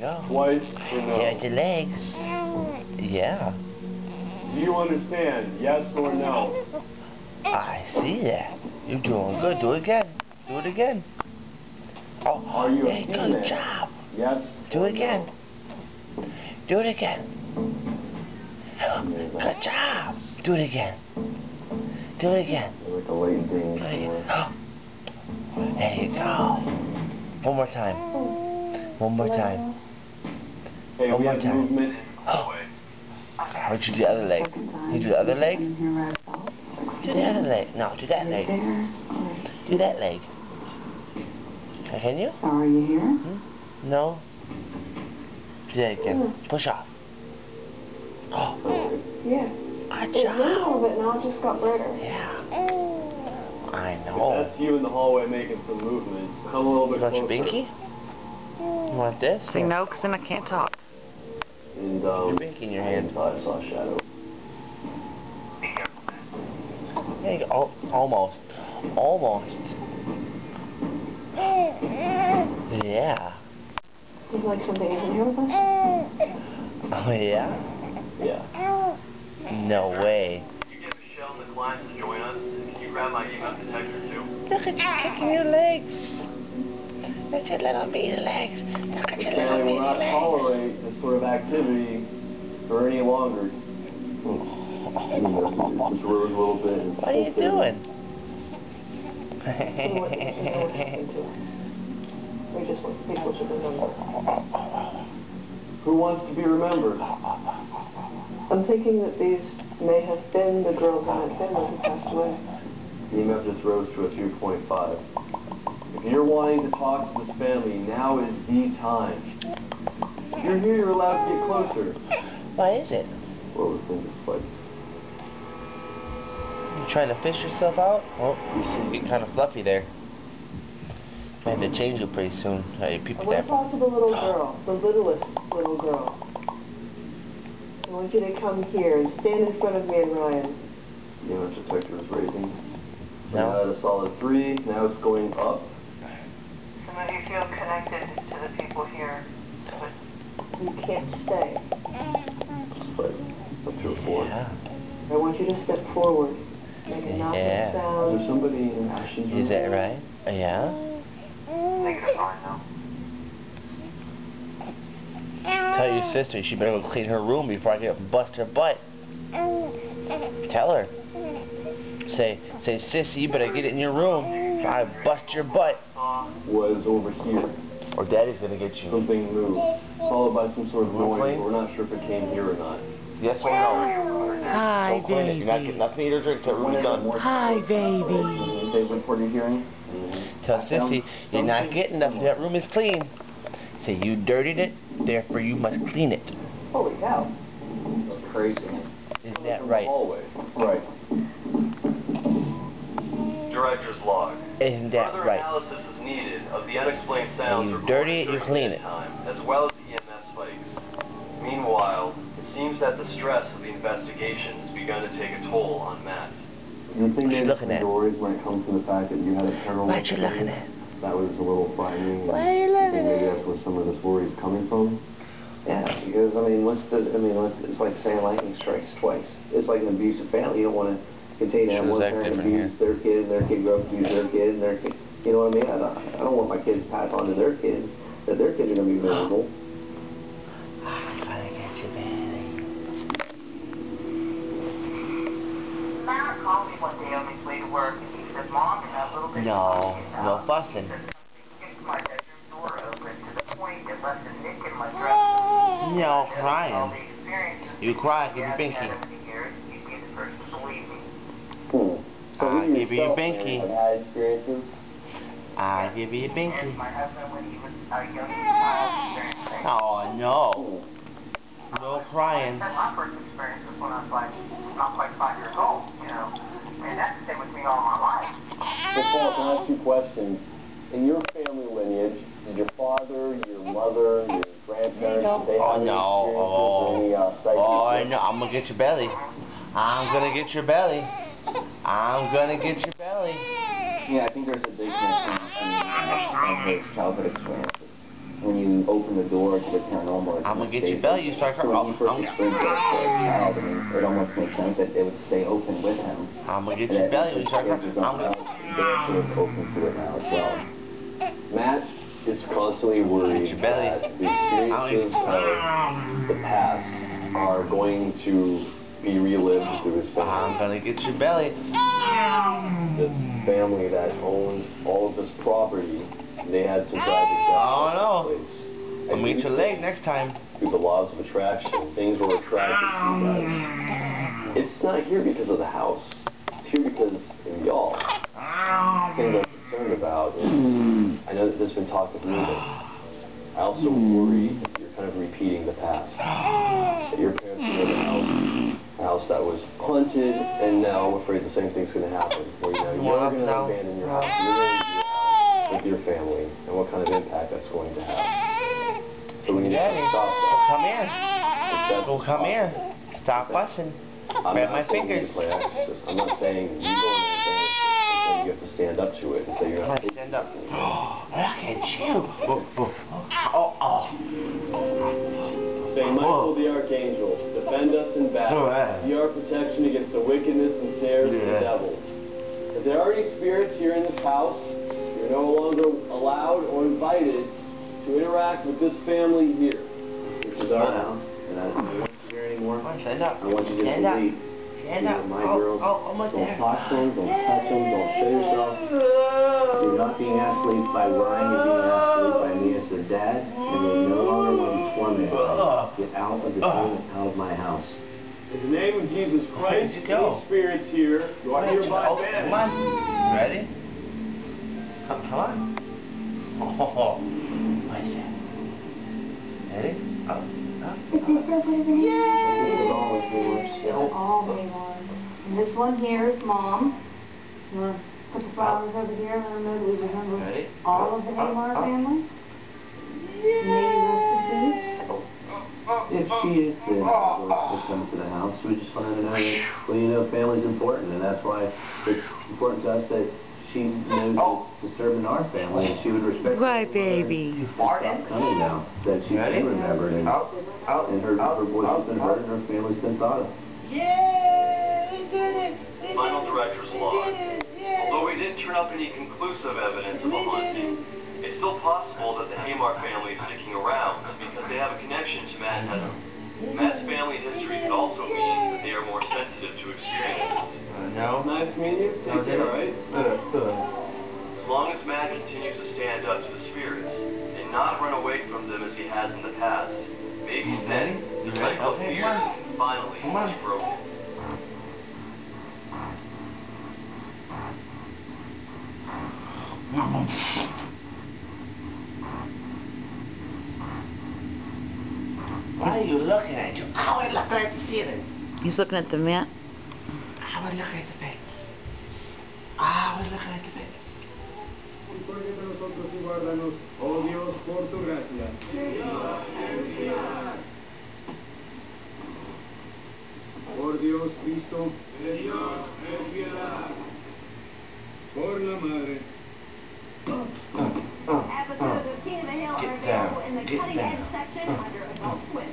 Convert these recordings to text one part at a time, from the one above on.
Go. Twice or no? There's your legs. Yeah. Do you understand? Yes or no? I see that. You're doing good. Do it again. Do it again. Oh, Are you a hey, female? good job. Yes. Do or it again. No? Do it again. Good job. Do it again. Do it again. Like a latent thing. Do it again. There you go. One more time. One more time. Hey, One we more have time. movement. How'd you do the other leg? You do the other leg? Do the other leg. No, do that leg. Do that leg. Can you? Are you here? Hmm? No. Do that again. Push off. Oh. Yeah. Good It's a little job. bit now, it just got brighter. Yeah. I know. That's you in the hallway making some movement. Come a little bit You want closer. your binky? You want this? Say no, because then I can't talk. And Your binky in your hand. I saw a shadow. There you go. Oh, almost. Almost. Yeah. Would you like some days in here with us? Oh, yeah? Yeah. No way. Can you get Michelle and the clients to join us? Can you grab my email detector too? Look at you kicking your legs. Look at your little meaty legs. Look at your little Family will meaty not legs. tolerate this sort of activity for any longer. Just rose a little bit. What are you doing? We just want people to remember. Who wants to be remembered? I'm thinking that these may have been the girls in that family who passed away. The EMF just rose to a 3.5. If you're wanting to talk to this family, now is the time. If you're here, you're allowed to get closer. Why is it? What was in this fight? You trying to fish yourself out? Oh, you see, you get kind of fluffy there. Might have to change it pretty soon. Your I people want there. to talk to the little girl, the littlest little girl. I want you to come here and stand in front of me and Ryan. The EMF detector is raising. No. At a solid 3. Now it's going up. Some of you feel connected to the people here, but You can't stay. Just like up to a 4. Yeah. I want you to step forward. Make a knocking Yeah. Is there sound. somebody in Ashton's room? Is that right? Yeah? negative line now. Tell your sister she better go clean her room before I get up and bust her butt. Tell her. Say, sissy, you better get it in your room before I bust your butt. Was over here. Or daddy's gonna get you. Something moved, followed by some sort of noise. Plane? We're not sure if it came here or not. Yes or no? Hi, Don't clean it. You're not baby. getting nothing to eat or drink till the room is done. Hi, baby. David, what are you hearing? Tell sissy, you're not getting nothing. That room is clean. Say, you dirtied it, therefore you must clean it. Holy cow. That's crazy. Isn't that right? Hallway. Right. Director's log. Isn't that Further right? analysis is needed of the unexplained sounds you recorded dirty it, you during clean it. daytime, as well as the EMS spikes. Meanwhile, it seems that the stress of the investigation has begun to take a toll on Matt. You think What you looking at? stories when it comes to the fact that you had a terrible What you looking at? That was a little frightening. What are you looking Maybe at? that's where some of this worry is coming from. Yeah, because it's like saying lightning strikes twice. It's like an abusive family. You don't want to continue to have Sure one as heck parent different abuse their kid, and their kid grows up abuse their kid, and their kid. You know what I mean? I don't want my kids to pass on to their kids that their kids are going to be miserable. I'm gonna get you, baby. Matt called me one day on his way to work, and he said, Mom, in that little bit No, no fussing. kicked my bedroom door open to the point it left a nick in my dress. No, All crying. the experiences You cry, give Dad your had binky. over the years, you'd be the first to believe me. I'll you give you your yourself, binky. man, have had experiences. I'll give you a And binky. my husband, when he was a young child, experienced things. Oh, no. No crying. That's my first experience was when I was like, not quite 5 years old, you know. And that's stayed with me all my life. Well, Paul, can I ask you a question? In your family lineage, did your father, your mother, your grandparents, did they have Oh, any no. experiences or any psychic Oh, I gifts? know. I'm gonna get your belly. I'm gonna get your belly. I'm gonna get your belly. Yeah, I think there's a big connection between his childhood experiences. when you open the door to the paranormal. I'm gonna get you belly. You start. So when you first experienced it as a child, I mean, it almost makes sense that it would stay open with him. I'm gonna get you belly. You start. They're sort of open to it now as well. Matt is constantly worried Get your belly. that the experiences of the past are going to be relived through his family. I'm gonna get your belly. This family that owned all of this property, they had some tragic deaths Oh, take place. I'm gonna get your leg next time. Through the laws of attraction, things were attracted to you guys. It's not here because of the house. It's here because of y'all. The thing that I'm concerned about is, I know that this has been talked with you, but I also worry that you're kind of repeating the past. That your parents live in a house that was haunted, and now I'm afraid the same thing's going to happen. Where you're going to abandon your house, you're going to leave your house with your family, and what kind of impact that's going to have. So we need to stop that. Come here. Go come here. Stop fussing. I'm Grab not my saying fingers. you play exorcist. I'm not saying you go in and abandon it. I'm saying you have to stand up to it and say you're not taking Stand up. this Look anymore. at you. Oh. Saint Michael the Archangel, defend us in battle. Be our protection against the wickedness and snares of the devil. If there are any spirits here in this house, you're no longer allowed or invited to interact with this family here. This is our house, and I don't want you here anymore. Stand up. I want you just Stand to up. leave. Stand These up. are my girls. Almost Don't there. talk to them, don't touch them, don't show yourself. You're not being asked to leave by Ryan, you're being asked to leave by me as their dad, and you no longer want to be tormented. Get out of the room and out of my house. In the name of Jesus Christ, Where'd you go? any spirits here, you are hereby Come banished. on. Ready? Come on. Oh, what's that? Ready? Up. This is all Hayward. And this one here is Mom. You want to put the flowers over here and let them know that we remember Ready? all of the Haymar family? May you rest in peace. If she is to come to the house, we just wanted to know that we know family's important, and that's why it's important to us that she knows it's disturbing our family, and she would respect Right, baby. Stop coming now, that she can remember, and her voice has been heard, and her family's been thought of. Final director's log. Although we didn't turn up any conclusive evidence of a haunting, it's still possible that the Haymar family is sticking around because they have a connection to Matt and Heather. Matt's family history could also mean that they are more sensitive to experiences. No. Nice meeting you. Take care, alright? Good. As long as Matt continues to stand up to the spirits and not run away from them as he has in the past, maybe then the cycle of fear can finally be broken. Why are you looking at you? I was looking at the ceiling. He's looking at the vent. I was looking at the face. I was looking at the face. Oh Dios, por tu gracia. Por Dios Cristo, Dios, ten piedad. Por la Madre. Episodes of King of the Hill are available in the Cutting Edge section under Adult Swim.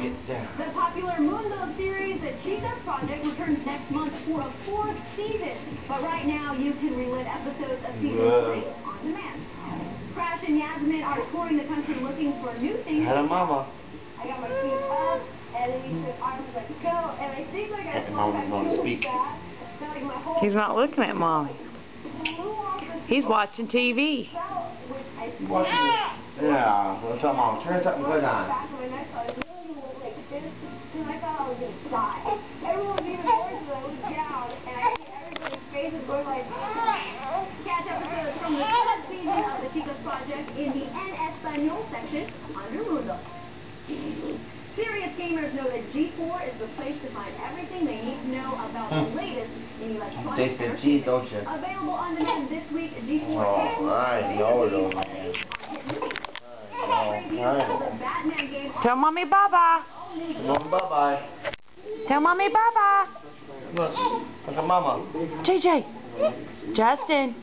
Get down. The popular Mundo series, The Chica Project, returns next month for a 4th season. But right now, you can relive episodes of season 3 on demand. Crash and Yasmin are touring the country looking for new things. Hello, Mama. I got my feet up, and then the arms like go, and I think like I Mama don't speak. He's not looking at Mommy. He's watching TV. Yeah, what's up, Mom? Turn something good on. I thought I was going to die. Everyone was even worse than I was down, and I see everybody's faces going like, catch episodes from the 3rd season of the Chicos Project in the En Espanol section under Mundo. Serious gamers know that G4 is the place to find everything they need to know about the latest in electronic Taste the cheese, don't you? Available on demand this week at G4. Oh, I know it, old man. Tell Mommy bye-bye. Mom, bye-bye. Tell Mommy bye-bye. Look at Mama. JJ. Justin.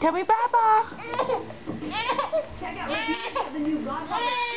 Tell me bye-bye. Check out reviews of the new Godfather